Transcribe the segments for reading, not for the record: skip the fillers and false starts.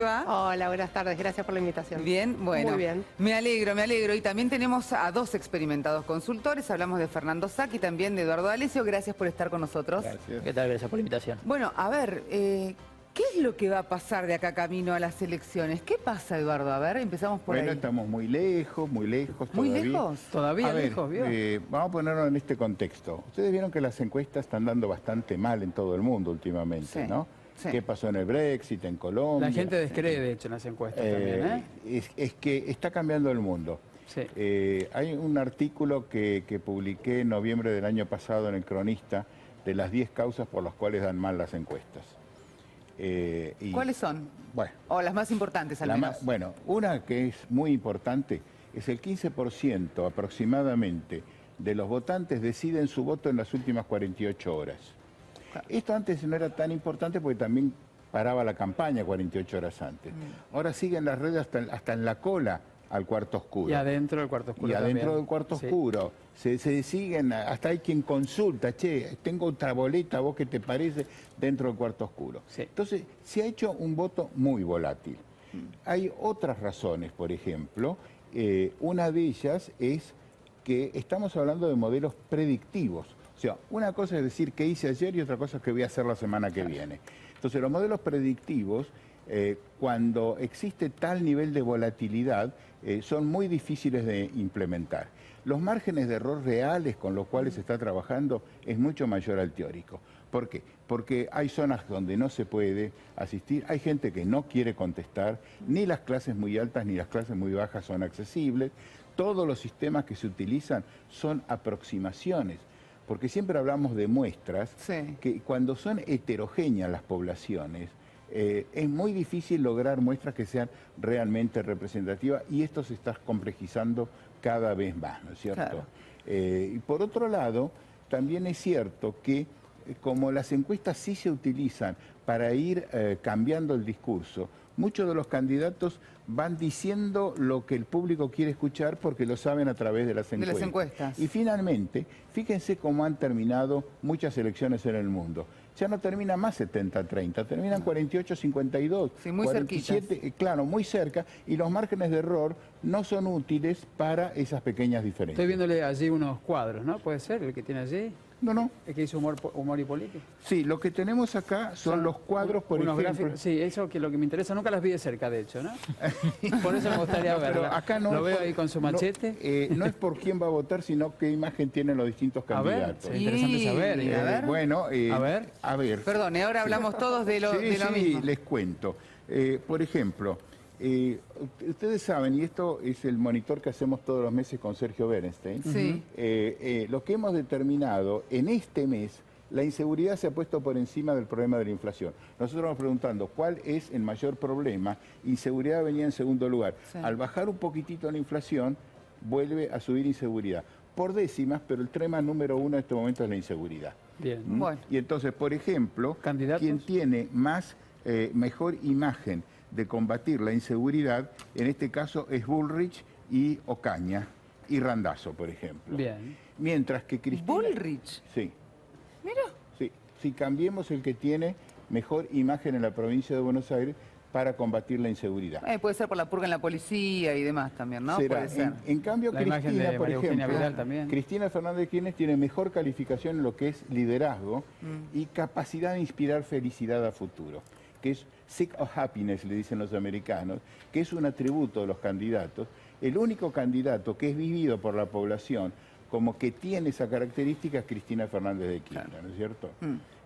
¿Va? Hola, buenas tardes, gracias por la invitación. Bien, bueno. Muy bien. Me alegro. Y también tenemos a dos experimentados consultores. Hablamos de Fernando Sac y también de Eduardo D'Alessio. Gracias por estar con nosotros. Gracias. ¿Qué tal? Gracias por la invitación. Bueno, a ver, ¿qué es lo que va a pasar de acá camino a las elecciones? ¿Qué pasa, Eduardo? A ver, empezamos por Bueno, ahí. estamos muy lejos ¿Muy todavía. lejos? Todavía A ver, lejos, ¿vio? vamos a ponerlo en este contexto. Ustedes vieron que las encuestas están dando bastante mal en todo el mundo últimamente, Sí, ¿no? sí. ¿Qué pasó en el Brexit, en Colombia? La gente descree, de hecho, en las encuestas también, ¿eh? Es que está cambiando el mundo. Sí. Hay un artículo que publiqué en noviembre del año pasado en El Cronista de las 10 causas por las cuales dan mal las encuestas. ¿Cuáles son? Bueno, O las más importantes, al menos. bueno, una que es muy importante es el 15% aproximadamente de los votantes deciden su voto en las últimas 48 horas. Esto antes no era tan importante porque también paraba la campaña 48 horas antes. Ahora siguen las redes hasta en la cola al cuarto oscuro. Y adentro del cuarto oscuro Y adentro también. del cuarto Sí. oscuro. Se siguen, hasta hay quien consulta, che, tengo otra boleta, ¿vos qué te parece? Dentro del cuarto oscuro. Sí. Entonces, se ha hecho un voto muy volátil. Hay otras razones, por ejemplo, una de ellas es que estamos hablando de modelos predictivos. O sea, una cosa es decir qué hice ayer y otra cosa es qué voy a hacer la semana que viene. Entonces, los modelos predictivos, cuando existe tal nivel de volatilidad, son muy difíciles de implementar. Los márgenes de error reales con los cuales se está trabajando es mucho mayor al teórico. ¿Por qué? Porque hay zonas donde no se puede asistir, hay gente que no quiere contestar, ni las clases muy altas ni las clases muy bajas son accesibles. Todos los sistemas que se utilizan son aproximaciones. Porque siempre hablamos de muestras, Sí. que cuando son heterogéneas las poblaciones, es muy difícil lograr muestras que sean realmente representativas y esto se está complejizando cada vez más, ¿no es cierto? Claro. Y por otro lado, también es cierto que como las encuestas sí se utilizan para ir cambiando el discurso, muchos de los candidatos van diciendo lo que el público quiere escuchar porque lo saben a través de las encuestas. De las encuestas. Y finalmente, fíjense cómo han terminado muchas elecciones en el mundo. Ya no termina más 70-30, terminan 48-52. Sí, muy 47, claro, muy cerca, y los márgenes de error no son útiles para esas pequeñas diferencias. Estoy viéndole allí unos cuadros, ¿no? ¿Puede ser el que tiene allí? No. ¿El que hizo humor y política? Sí, lo que tenemos acá son los cuadros, por unos ejemplo. gráficos. Sí, eso que es lo que me interesa. Nunca las vi de cerca, de hecho, ¿no? Por eso me gustaría Pero verla. acá no Lo es veo por- ahí con su machete. No es por quién va a votar, sino qué imagen tienen los distintos A ver, candidatos. sería interesante saber. Y, a ver. Bueno, A ver. Perdón, ahora hablamos todos de lo, Sí, de lo sí, mismo. les cuento. Por ejemplo, ustedes saben, y esto es el monitor que hacemos todos los meses con Sergio Berenstein, Sí. lo que hemos determinado en este mes, la inseguridad se ha puesto por encima del problema de la inflación. Nosotros nos preguntando cuál es el mayor problema, inseguridad venía en segundo lugar. Sí. Al bajar un poquitito la inflación, vuelve a subir inseguridad. Por décimas, pero el tema número uno en este momento es la inseguridad. Bien. ¿Mm? Bueno. Y entonces, por ejemplo, ¿Candidatos? quien tiene mejor imagen de combatir la inseguridad, en este caso es Bullrich y Ocaña y Randazzo, por ejemplo. Bien. Mientras que Cristina... Bullrich. Sí, Mira. sí. Si cambiemos el que tiene mejor imagen en la provincia de Buenos Aires para combatir la inseguridad. Puede ser por la purga en la policía y demás también, ¿no? Será. Puede ser. En cambio, La imagen Cristina, de por María Eugenia ejemplo, Vidal también. Cristina Fernández de Kirchner tiene mejor calificación en lo que es liderazgo y capacidad de inspirar felicidad a futuro, que es sick of happiness, le dicen los americanos, que es un atributo de los candidatos. El único candidato que es vivido por la población como que tiene esa característica es Cristina Fernández de Kirchner, Claro. ¿no es cierto?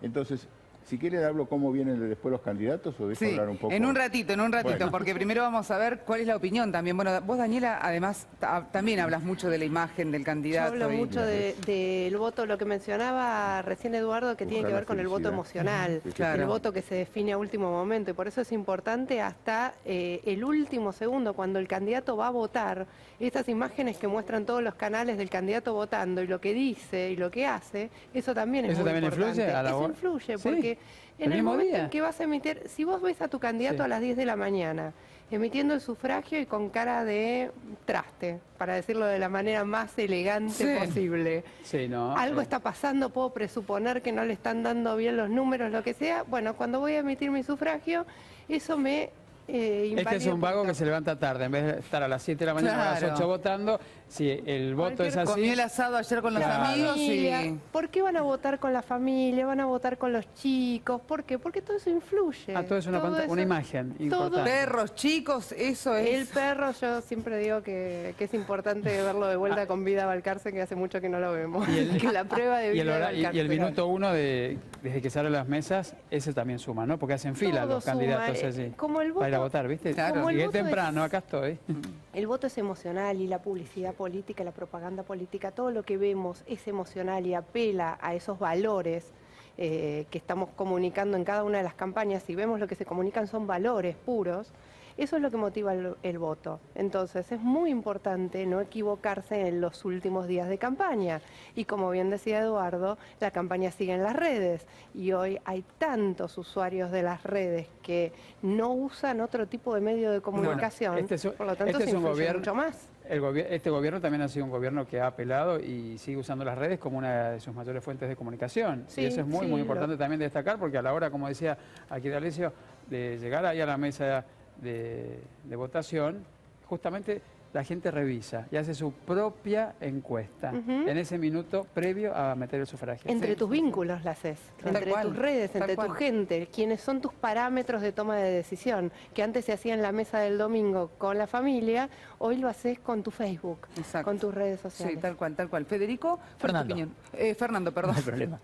Entonces, si quiere le hablo cómo vienen después los candidatos o dejo Sí, hablar un poco. en un ratito, Bueno. porque primero vamos a ver cuál es la opinión también. Bueno, vos, Daniela, además también hablas mucho de la imagen del Yo candidato. hablo y- mucho del voto, lo que mencionaba recién Eduardo, que tiene que Buscar ver con la el voto felicidad. emocional, Sí, sí, Claro. el voto que se define a último momento, y por eso es importante hasta el último segundo, cuando el candidato va a votar, estas imágenes que muestran todos los canales del candidato votando y lo que dice y lo que hace, eso también es ¿Eso muy también importante. influye a la Eso hora? influye, Sí. porque en ¿El el mismo momento día? en que vas a emitir, si vos ves a tu candidato Sí. a las 10 de la mañana, emitiendo el sufragio y con cara de traste, para decirlo de la manera más elegante Sí. posible. Sí, no. Algo está pasando, puedo presuponer que no le están dando bien los números, lo que sea. Bueno, cuando voy a emitir mi sufragio, eso me Este es un vago que se levanta tarde, en vez de estar a las 7 de la mañana o a las Claro. 8 votando, si el voto es así... Comió el asado ayer con los Claro. amigos Familia. y... ¿Por qué van a votar con la familia? ¿Van a votar con los chicos? ¿Por qué? Porque todo eso influye. Ah, todo es una, Todo una eso- imagen todo- importante. Perros, chicos, eso es... El perro, yo siempre digo que es importante verlo de vuelta con vida a Balcarce, que hace mucho que no lo vemos. Y el- que la prueba de Y el, vida de hora- y Balcarce. el minuto 1 desde que salen las mesas, ese también suma, ¿no? Porque hacen fila Todo los candidatos suma, allí. como el Para ir a voto- votar, ¿viste? Claro. como el Llegué voto temprano, es- acá estoy. El voto es emocional y la publicidad política, la propaganda política, todo lo que vemos es emocional y apela a esos valores que estamos comunicando en cada una de las campañas. Si vemos lo que se comunican son valores puros, eso es lo que motiva el voto. Entonces es muy importante no equivocarse en los últimos días de campaña. Y como bien decía Eduardo, la campaña sigue en las redes y hoy hay tantos usuarios de las redes que no usan otro tipo de medio de comunicación, este es un- por lo tanto este se es un influye gobierno- mucho más. Este gobierno también ha sido un gobierno que ha apelado y sigue usando las redes como una de sus mayores fuentes de comunicación. Sí, y eso es muy, sí, muy importante también destacar, porque a la hora, como decía aquí D'Alessio, de llegar ahí a la mesa de votación, justamente la gente revisa y hace su propia encuesta Ujú. en ese minuto previo a meter el sufragio. Entre tus vínculos la haces, Tal entre cual, tus redes, tal entre tu cual. gente, quienes son tus parámetros de toma de decisión, que antes se hacía en la mesa del domingo con la familia, hoy lo haces con tu Facebook, Exacto. con tus redes Sí, sociales. tal cual, tal cual. Federico, ¿cuál es tu Fernando. opinión? Fernando, perdón. No hay problema.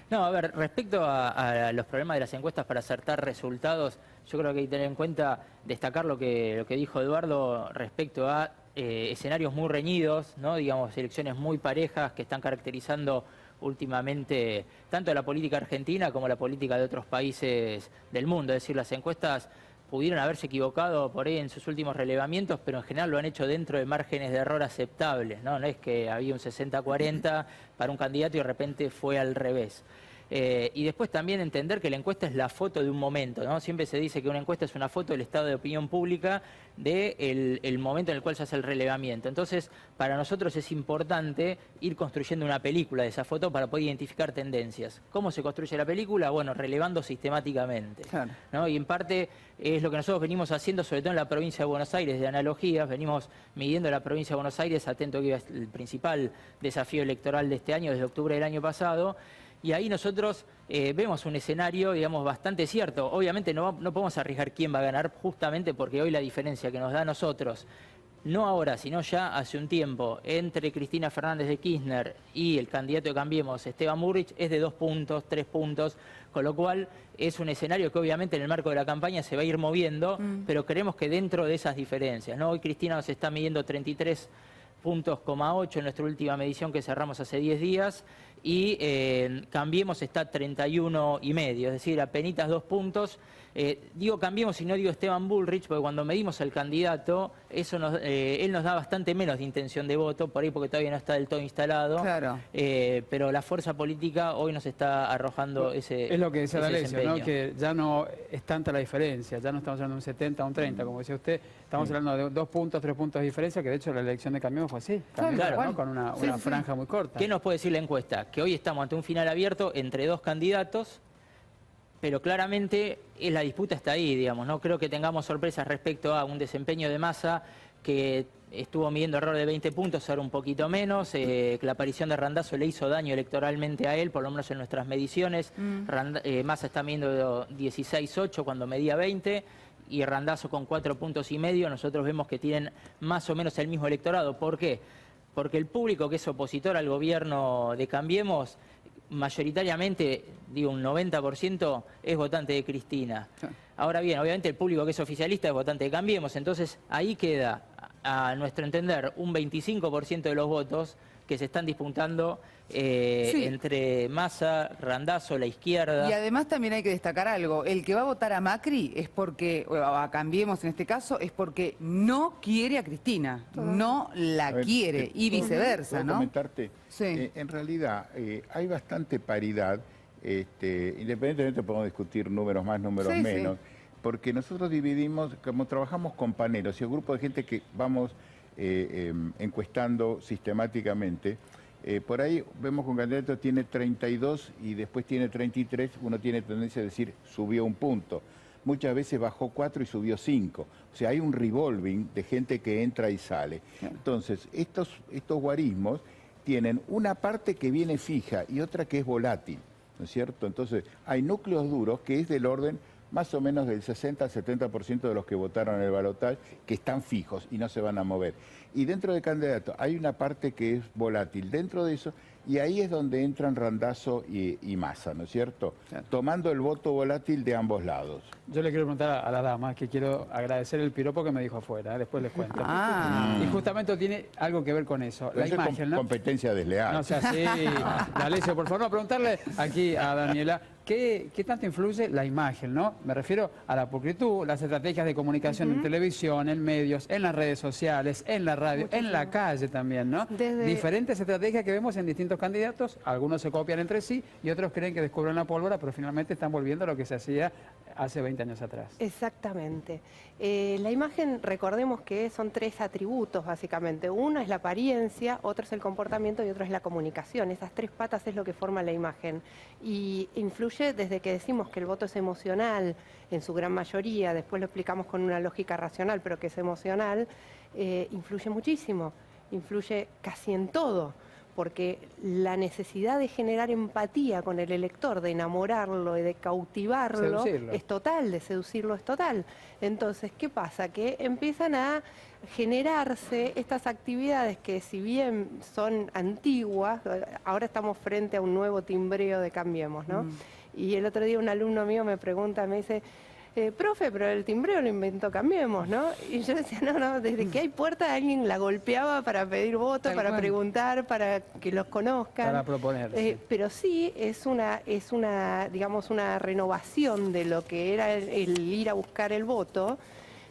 No, a ver, respecto a los problemas de las encuestas para acertar resultados, yo creo que hay que tener en cuenta, destacar lo que dijo Eduardo respecto a escenarios muy reñidos, ¿no? Digamos, elecciones muy parejas que están caracterizando últimamente tanto la política argentina como la política de otros países del mundo. Es decir, las encuestas pudieron haberse equivocado por ahí en sus últimos relevamientos, pero en general lo han hecho dentro de márgenes de error aceptables, ¿no? No es que había un 60-40 para un candidato y de repente fue al revés. Y después también entender que la encuesta es la foto de un momento, ¿no? Siempre se dice que una encuesta es una foto del estado de opinión pública del momento en el cual se hace el relevamiento. Entonces, para nosotros es importante ir construyendo una película de esa foto para poder identificar tendencias. ¿Cómo se construye la película? Bueno, relevando sistemáticamente, Claro. ¿no? Y en parte es lo que nosotros venimos haciendo, sobre todo en la provincia de Buenos Aires, de analogías, venimos midiendo la provincia de Buenos Aires, atento que es el principal desafío electoral de este año, desde octubre del año pasado, y ahí nosotros vemos un escenario, digamos, bastante cierto. Obviamente no podemos arriesgar quién va a ganar, justamente porque hoy la diferencia que nos da a nosotros, no ahora, sino ya hace un tiempo, entre Cristina Fernández de Kirchner y el candidato de Cambiemos, Esteban Bullrich, es de 2 puntos, 3 puntos, con lo cual es un escenario que obviamente en el marco de la campaña se va a ir moviendo, pero creemos que dentro de esas diferencias, ¿no? Hoy Cristina nos está midiendo 33,8 puntos en nuestra última medición que cerramos hace 10 días y Cambiemos está 31,5, es decir, apenitas 2 puntos. Digo Cambiemos y no digo Esteban Bullrich, porque cuando medimos al candidato, él nos da bastante menos de intención de voto, por ahí porque todavía no está del todo instalado, Claro. pero la fuerza política hoy nos está arrojando ese Es lo que decía ese D'Alessio, ¿no? desempeño. Que ya no es tanta la diferencia, ya no estamos hablando de un 70 a un 30, como decía usted, estamos hablando de 2 puntos, 3 puntos de diferencia, que de hecho la elección de Cambiemos fue así, también, Claro. ¿no? Con una Sí, sí. franja muy corta. ¿Qué nos puede decir la encuesta? Que hoy estamos ante un final abierto entre dos candidatos, pero claramente la disputa está ahí, digamos. No creo que tengamos sorpresas respecto a un desempeño de Massa que estuvo midiendo error de 20 puntos, ahora un poquito menos. Que la aparición de Randazzo le hizo daño electoralmente a él, por lo menos en nuestras mediciones. Massa está midiendo 16,8 cuando medía 20. Y Randazzo con 4,5 puntos, nosotros vemos que tienen más o menos el mismo electorado. ¿Por qué? Porque el público que es opositor al gobierno de Cambiemos, mayoritariamente, digo un 90%, es votante de Cristina. Sí. Ahora bien, obviamente el público que es oficialista es votante de Cambiemos, entonces ahí queda, a nuestro entender, un 25% de los votos que se están disputando Sí. entre Massa, Randazzo, la izquierda. Y además también hay que destacar algo, el que va a votar a Macri es porque, o a Cambiemos en este caso, es porque no quiere a Cristina, no la A ver, quiere, y ¿puedo- viceversa, puedo ¿no? comentarte? Sí. En realidad hay bastante paridad, independientemente podemos discutir números más, números Sí, sí. menos, porque nosotros dividimos, como trabajamos con panelos y un grupo de gente que vamos encuestando sistemáticamente, por ahí vemos que un candidato tiene 32 y después tiene 33, uno tiene tendencia a decir subió un punto. muchas veces bajó 4 y subió 5. O sea, hay un revolving de gente que entra y sale. Entonces, estos guarismos tienen una parte que viene fija y otra que es volátil, ¿no es cierto? Entonces, hay núcleos duros que es del orden más o menos del 60 al 70% de los que votaron en el balotaje que están fijos y no se van a mover. Y dentro del candidato hay una parte que es volátil dentro de eso, y ahí es donde entran Randazzo y Massa, ¿no es cierto? Claro. Tomando el voto volátil de ambos lados. Yo le quiero preguntar a la dama, que quiero agradecer el piropo que me dijo afuera, después les cuento. Ah. Y justamente tiene algo que ver con eso, la Eso es imagen, ¿no? competencia desleal. No sea así, D'Alessio, por favor, no, preguntarle aquí a Daniela, ¿qué tanto influye la imagen, no? Me refiero a la pulcritud, las estrategias de comunicación en televisión, en medios, en las redes sociales, en la radio, en la calle también, ¿no? Diferentes estrategias que vemos en distintos candidatos, algunos se copian entre sí y otros creen que descubren la pólvora, pero finalmente están volviendo a lo que se hacía hace 20 años atrás. Exactamente. La imagen, recordemos que son 3 atributos básicamente. Uno es la apariencia, otro es el comportamiento y otro es la comunicación. Esas 3 patas es lo que forma la imagen. Y influye desde que decimos que el voto es emocional, en su gran mayoría, después lo explicamos con una lógica racional, pero que es emocional, influye muchísimo, influye casi en todo. Porque la necesidad de generar empatía con el elector, de enamorarlo y de cautivarlo, Seducirlo. es total, de seducirlo es total. Entonces, ¿qué pasa? Que empiezan a generarse estas actividades que, si bien son antiguas, ahora estamos frente a un nuevo timbreo de Cambiemos, ¿no? Y el otro día un alumno mío me pregunta, me dice, profe, pero el timbreo lo inventó Cambiemos, ¿no? Y yo decía, no, desde que hay puerta alguien la golpeaba para pedir voto, para preguntar, para que los conozcan. Para proponer. Sí. Pero sí es una, digamos, una renovación de lo que era el ir a buscar el voto,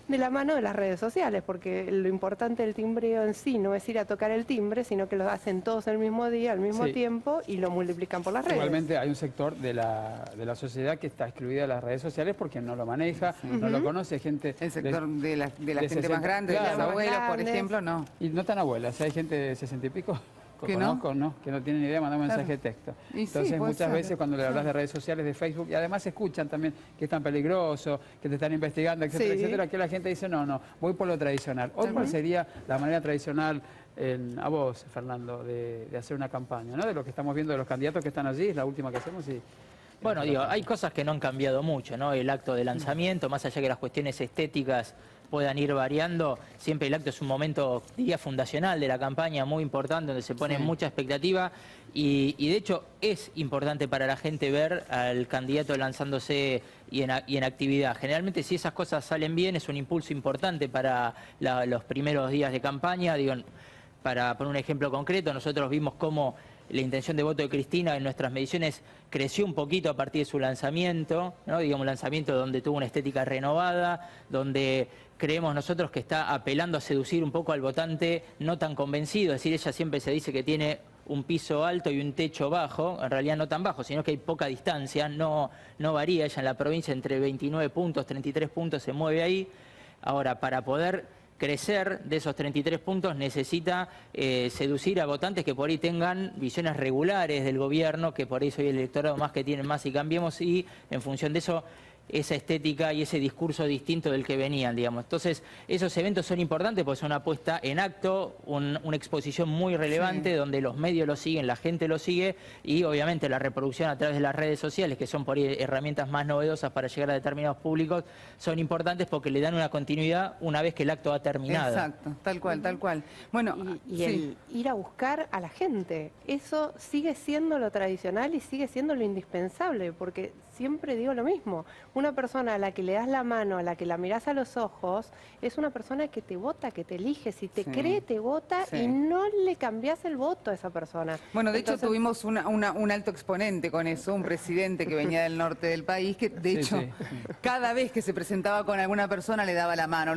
de la mano de las redes sociales, porque lo importante del timbreo en sí no es ir a tocar el timbre, sino que lo hacen todos el mismo día, al mismo tiempo, y lo multiplican por las redes. Igualmente hay un sector de la sociedad que está excluida de las redes sociales porque no lo maneja, no lo conoce, gente... El sector de la gente 60, más grande, claro, de las abuelas, por grandes. ejemplo, no. Y no tan abuelas, hay gente de 60 y pico que conozco, ¿no? Que no tienen ni idea de mandar un mensaje de texto. Y sí, Entonces puede muchas ser. veces cuando le hablas de redes sociales, de Facebook, y además escuchan también que es tan peligroso, que te están investigando, etcétera, etcétera, que la gente dice, no, voy por lo tradicional. Hoy, ¿cuál sería la manera tradicional, a vos, Fernando, de hacer una campaña, ¿no? De lo que estamos viendo de los candidatos que están allí, es la última que hacemos y... Bueno, digo, hay cosas que no han cambiado mucho, ¿no? El acto de lanzamiento, más allá que las cuestiones estéticas puedan ir variando, siempre el acto es un momento, diría, fundacional de la campaña, muy importante, donde se pone mucha expectativa y de hecho es importante para la gente ver al candidato lanzándose y en actividad. Generalmente, si esas cosas salen bien, es un impulso importante para los primeros días de campaña. Digo, para poner un ejemplo concreto, nosotros vimos cómo la intención de voto de Cristina en nuestras mediciones creció un poquito a partir de su lanzamiento, ¿no? Digamos, un lanzamiento donde tuvo una estética renovada, donde creemos nosotros que está apelando a seducir un poco al votante no tan convencido. Es decir, ella siempre se dice que tiene un piso alto y un techo bajo, en realidad no tan bajo, sino que hay poca distancia, no varía. Ella en la provincia entre 29 puntos, 33 puntos se mueve ahí. Ahora, para poder crecer de esos 33 puntos necesita seducir a votantes que por ahí tengan visiones regulares del gobierno, que por ahí soy el electorado más que tienen Más y Cambiemos, y en función de eso esa estética y ese discurso distinto del que venían, digamos. Entonces, esos eventos son importantes porque son una puesta en acto, una exposición muy relevante donde los medios lo siguen, la gente lo sigue y obviamente la reproducción a través de las redes sociales, que son por ahí herramientas más novedosas para llegar a determinados públicos, son importantes porque le dan una continuidad una vez que el acto ha terminado. Exacto, tal cual, tal cual. Bueno, Y el ir a buscar a la gente, eso sigue siendo lo tradicional y sigue siendo lo indispensable, porque siempre digo lo mismo, una persona a la que le das la mano, a la que la mirás a los ojos, es una persona que te vota, que te elige, si te cree te vota y no le cambiás el voto a esa persona. Bueno, de hecho tuvimos un alto exponente con eso, un presidente que venía del norte del país, que de hecho cada vez que se presentaba con alguna persona le daba la mano.